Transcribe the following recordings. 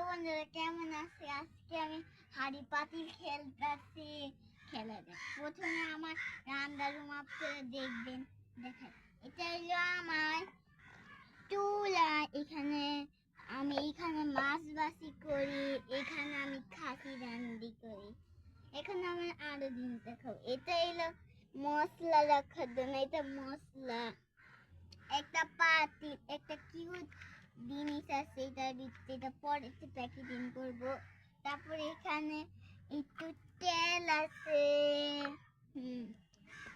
বন্ধুরা, কেমন আছে? আজকে আমি হাড়ি পাতিল খেলতেছি। খেলা যাক। প্রথমে আমার রান্নার রুম আপনারা দেখবেন। দেখাই, এটা হলো আমার চুলা। এখানে মাছ বাসি করি, এখানে আমি খাসি রান্দি করি। এখানে আমার আরো জিনিস দেখাবো। এটা হলো মশলা রাখার জন্য, এটা মশলা। একটা পাতিল, একটা কিউট জিনিস আছে, এটার ভিতরে এটা পরে প্যাকেটিং করব। তারপর এখানে একটু তেল আছে।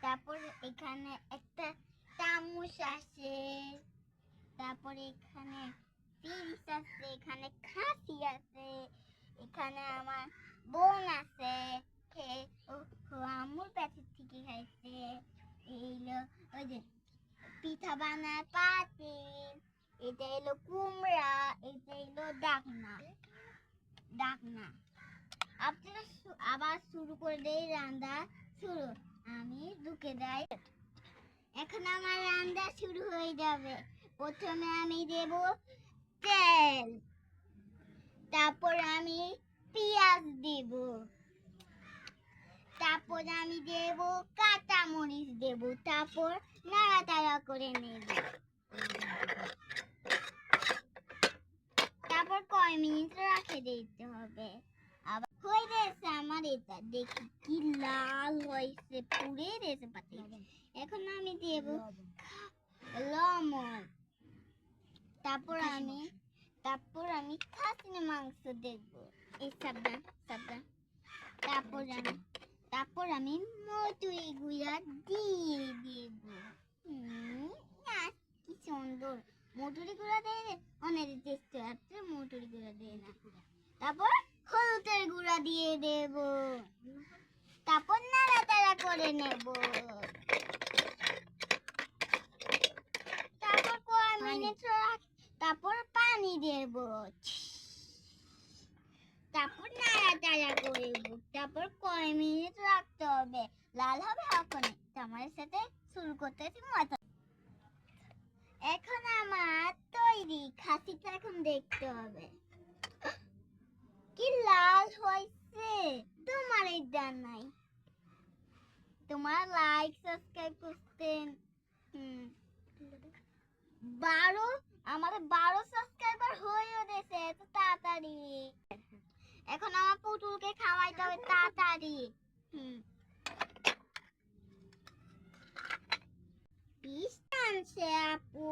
তারপর এখানে একটা চামচ আছে। তারপর এখানে পিস আছে, এখানে খাসি আছে, এখানে আমার বোন আছে। আমুর প্যাকেট থেকে খাইছে। এইলো ওই যে পিঠা বানায় পাতিল। এটা এলো কুমড়া, এটা এলো ডাকনা। আপনারা আবার শুরু করে দেই রান্না শুরু। আমি ঢুকে যাই। এখন আমার রান্না শুরু হয়ে যাবে। প্রথমে আমি দেব তেল, তারপর আমি পেঁয়াজ দেব, তারপর আমি দেব কাঁচা মরিচ দেব, তারপর নাড়াচাড়া করে নেব। তারপর কয় মিনিট রেখে দিতে হবে। আবার হয়ে গেছে আমার, এটা দেখি কি লাল হয়েছে, পুড়ে গেছে পাতি। এখন আমি দেব লবণ। তারপর আমি খাসির মাংস দেখব। এই সাবধান। তারপর আমি মটুরি গুঁড়া দিয়ে দেব। কি সুন্দর মটুরি গুঁড়া দিয়ে অনেক টেস্টি আছে। মটুরি গুঁড়া দিয়ে না, তারপর হলুদের গুঁড়া দিয়ে দেব, তারপর নাড়াচাড়া করে নেব। তারপর কয় মিনিট তারপর পানি দেব, তারপর নাড়াচাড়া করব। তারপর কয় মিনিট রাখতে হবে, লাল হবে এখন। আমার সাথে শুরু করতেছি মজা। এখন আমার তৈরি। খাসিটা এখন দেখতে হবে কি লাল হয়েছে। তোমার এটা নাই, তোমার লাইক সাবস্ক্রাইব করতেন। 12 সাবস্ক্রাইবার হয়ে গেছে এত তাড়াতাড়ি। এখন আমার পুতুলকে খাওয়াইতে হবে তাড়াতাড়ি। পিস টানছে আপু।